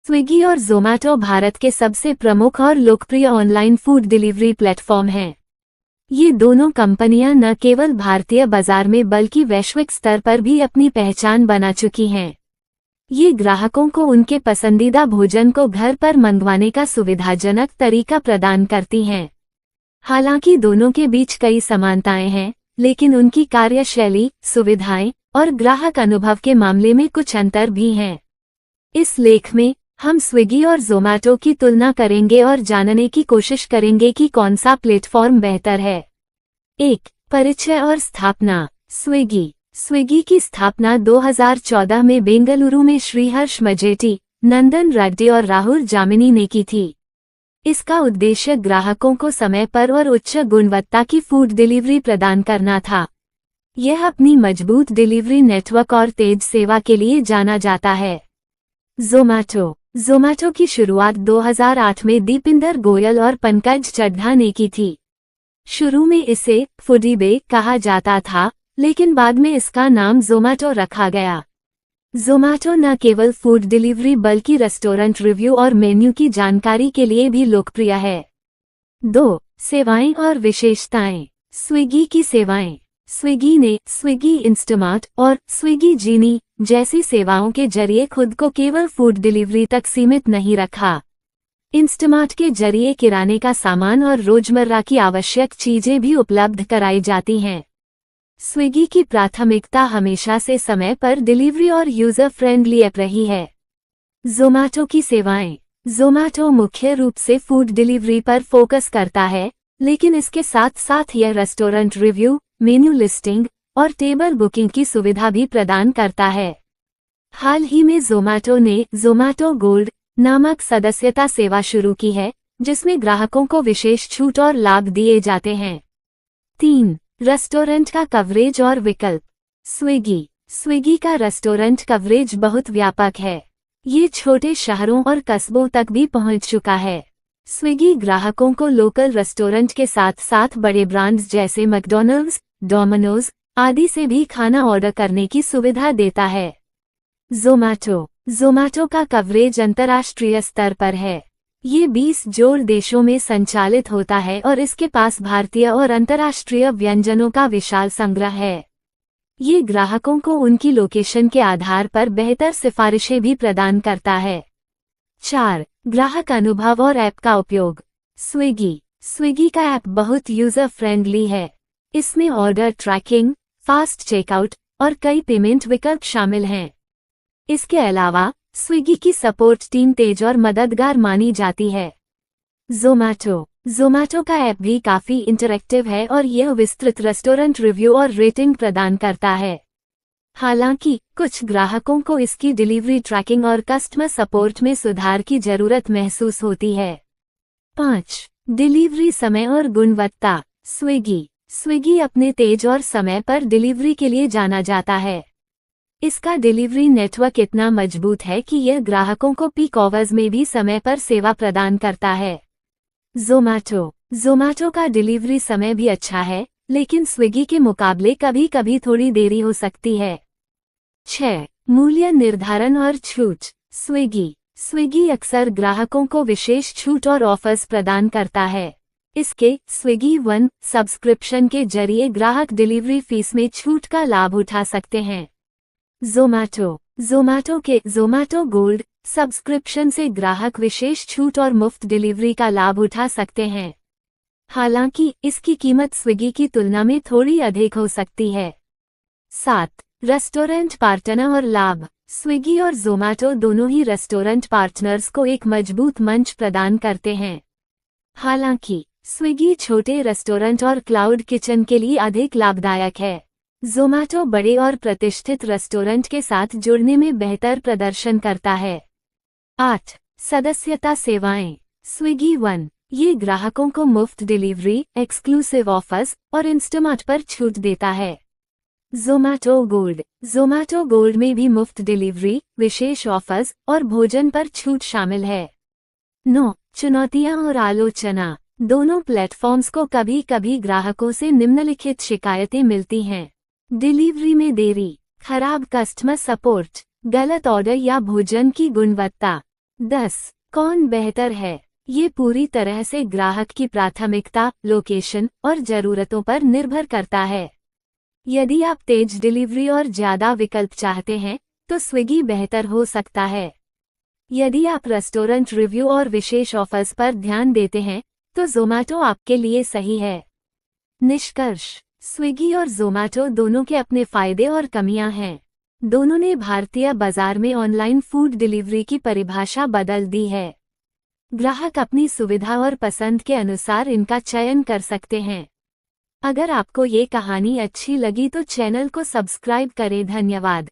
Swiggy और ज़ोमैटो भारत के सबसे प्रमुख और लोकप्रिय ऑनलाइन फूड डिलीवरी प्लेटफॉर्म हैं। ये दोनों कंपनियां न केवल भारतीय बाजार में बल्कि वैश्विक स्तर पर भी अपनी पहचान बना चुकी हैं। ये ग्राहकों को उनके पसंदीदा भोजन को घर पर मंगवाने का सुविधाजनक तरीका प्रदान करती हैं। हालांकि दोनों के बीच कई समानताएं हैं, लेकिन उनकी कार्यशैली, सुविधाएं और ग्राहक अनुभव के मामले में कुछ अंतर भी हैं। इस लेख में हम स्विगी और ज़ोमैटो की तुलना करेंगे और जानने की कोशिश करेंगे कि कौन सा प्लेटफॉर्म बेहतर है। 1. परिचय और स्थापना। स्विगी की स्थापना 2014 में बेंगलुरु में श्रीहर्ष मजेटी, नंदन रेड्डी और राहुल जामिनी ने की थी। इसका उद्देश्य ग्राहकों को समय पर और उच्च गुणवत्ता की फूड डिलीवरी प्रदान करना था। यह अपनी मजबूत डिलीवरी नेटवर्क और तेज सेवा के लिए जाना जाता है। ज़ोमैटो की शुरुआत 2008 में दीपिंदर गोयल और पंकज चड्ढा ने की थी। शुरू में इसे फूडीबे कहा जाता था, लेकिन बाद में इसका नाम ज़ोमैटो रखा गया। ज़ोमैटो न केवल फूड डिलीवरी बल्कि रेस्टोरेंट रिव्यू और मेन्यू की जानकारी के लिए भी लोकप्रिय है। 2. सेवाएं और विशेषताएं। स्विगी की सेवाएं। स्विगी ने स्विगी इंस्टामार्ट और स्विगी जीनी जैसी सेवाओं के जरिए खुद को केवल फूड डिलीवरी तक सीमित नहीं रखा। इंस्टामार्ट के जरिए किराने का सामान और रोजमर्रा की आवश्यक चीजें भी उपलब्ध कराई जाती हैं। स्विगी की प्राथमिकता हमेशा से समय पर डिलीवरी और यूजर फ्रेंडली ऐप रही है। ज़ोमैटो की सेवाएं। ज़ोमैटो मुख्य रूप से फूड डिलीवरी पर फोकस करता है, लेकिन इसके साथ साथ यह रेस्टोरेंट रिव्यू, मेन्यू लिस्टिंग और टेबल बुकिंग की सुविधा भी प्रदान करता है। हाल ही में ज़ोमैटो ने ज़ोमैटो गोल्ड नामक सदस्यता सेवा शुरू की है, जिसमें ग्राहकों को विशेष छूट और लाभ दिए जाते हैं। 3. रेस्टोरेंट का कवरेज और विकल्प। स्विगी का रेस्टोरेंट कवरेज बहुत व्यापक है। ये छोटे शहरों और कस्बों तक भी पहुंच चुका है। स्विगी ग्राहकों को लोकल रेस्टोरेंट के साथ साथ बड़े ब्रांड्स जैसे मैकडॉनल्ड्स, डोमिनोज आदि से भी खाना ऑर्डर करने की सुविधा देता है। ज़ोमैटो का कवरेज अंतर्राष्ट्रीय स्तर पर है। ये 20 जोड़ देशों में संचालित होता है और इसके पास भारतीय और अंतर्राष्ट्रीय व्यंजनों का विशाल संग्रह है। ये ग्राहकों को उनकी लोकेशन के आधार पर बेहतर सिफारिशें भी प्रदान करता है। 4. ग्राहक अनुभव और ऐप का उपयोग। स्विगी का ऐप बहुत यूजर फ्रेंडली है। इसमें ऑर्डर ट्रैकिंग, फास्ट चेकआउट और कई पेमेंट विकल्प शामिल हैं। इसके अलावा स्विगी की सपोर्ट टीम तेज और मददगार मानी जाती है। ज़ोमैटो का ऐप भी काफी इंटरैक्टिव है और यह विस्तृत रेस्टोरेंट रिव्यू और रेटिंग प्रदान करता है। हालांकि कुछ ग्राहकों को इसकी डिलीवरी ट्रैकिंग और कस्टमर सपोर्ट में सुधार की जरूरत महसूस होती है। 5. डिलीवरी समय और गुणवत्ता। स्विगी अपने तेज और समय पर डिलीवरी के लिए जाना जाता है। इसका डिलीवरी नेटवर्क इतना मजबूत है कि यह ग्राहकों को पीक आवर्स में भी समय पर सेवा प्रदान करता है। ज़ोमैटो का डिलीवरी समय भी अच्छा है, लेकिन स्विगी के मुकाबले कभी कभी थोड़ी देरी हो सकती है। 6. मूल्य निर्धारण और छूट। स्विगी अक्सर ग्राहकों को विशेष छूट और ऑफर्स प्रदान करता है। इसके स्विगी वन सब्सक्रिप्शन के जरिए ग्राहक डिलीवरी फीस में छूट का लाभ उठा सकते हैं। ज़ोमैटो के ज़ोमैटो गोल्ड सब्सक्रिप्शन से ग्राहक विशेष छूट और मुफ्त डिलीवरी का लाभ उठा सकते हैं। हालांकि इसकी कीमत स्विगी की तुलना में थोड़ी अधिक हो सकती है। 7. रेस्टोरेंट पार्टनर और लाभ। स्विगी और ज़ोमैटो दोनों ही रेस्टोरेंट पार्टनर्स को एक मजबूत मंच प्रदान करते हैं। हालांकि स्विगी छोटे रेस्टोरेंट और क्लाउड किचन के लिए अधिक लाभदायक है। ज़ोमैटो बड़े और प्रतिष्ठित रेस्टोरेंट के साथ जुड़ने में बेहतर प्रदर्शन करता है। 8. सदस्यता सेवाएं। स्विगी वन ये ग्राहकों को मुफ्त डिलीवरी, एक्सक्लूसिव ऑफर्स और इंस्टामार्ट पर छूट देता है। ज़ोमैटो गोल्ड में भी मुफ्त डिलीवरी, विशेष ऑफर्स और भोजन पर छूट शामिल है। 9. चुनौतियां और आलोचना। दोनों प्लेटफॉर्म्स को कभी कभी ग्राहकों से निम्नलिखित शिकायतें मिलती हैं। डिलीवरी में देरी, खराब कस्टमर सपोर्ट, गलत ऑर्डर या भोजन की गुणवत्ता। 10. कौन बेहतर है? ये पूरी तरह से ग्राहक की प्राथमिकता, लोकेशन और ज़रूरतों पर निर्भर करता है। यदि आप तेज डिलीवरी और ज़्यादा विकल्प चाहते हैं, तो स्विगी बेहतर हो सकता है। यदि आप रेस्टोरेंट रिव्यू और विशेष ऑफर्स पर ध्यान देते हैं, तो ज़ोमैटो आपके लिए सही है। निष्कर्ष: स्विगी और ज़ोमैटो दोनों के अपने फायदे और कमियां हैं। दोनों ने भारतीय बाजार में ऑनलाइन फूड डिलीवरी की परिभाषा बदल दी है। ग्राहक अपनी सुविधा और पसंद के अनुसार इनका चयन कर सकते हैं। अगर आपको ये कहानी अच्छी लगी तो चैनल को सब्सक्राइब करें। धन्यवाद।